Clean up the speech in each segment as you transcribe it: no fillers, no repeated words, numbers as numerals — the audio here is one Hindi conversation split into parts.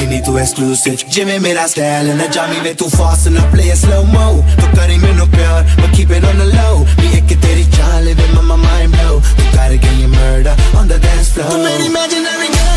नहीं तू exclusive जिमें मेरा style ना जामी वे तू fast ना play slow mo तू करी मैनू प्यार but keep it on the low भी एक तेरी चाल वे my mind blow तू gotta get your murder on the dance floor तू मेरी imaginary girl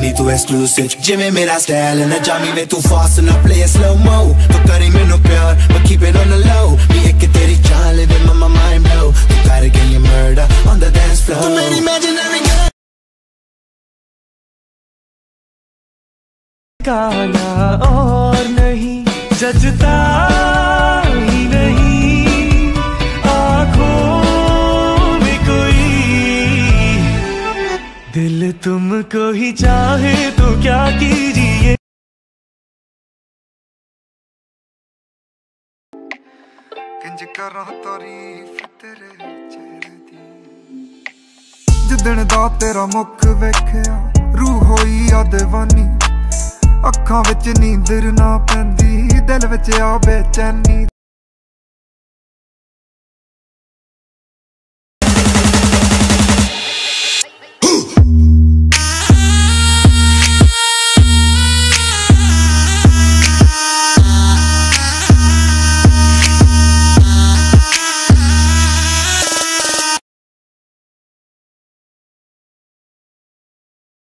नहीं तू exclusive जिमें मेरा style ना जामी वे तू fast ना play slow mo तू करी मैनू प्यार but keep it on the low भी एक तेरी चाल वे my mind blow तू gotta get your murder on the dance floor तू मेरी imaginary girl काना और नहीं जजता ही नहीं आँखों में कोई दिल तुमको ही चाहे तो क्या कीजिए किंज करा तारीफ तेरे चेहरे दी जिदण दा तेरा मुख वेखिया रूह होई आ दीवानी अखां विच नींदर ना पैंदी दिल विच आ बेचैनी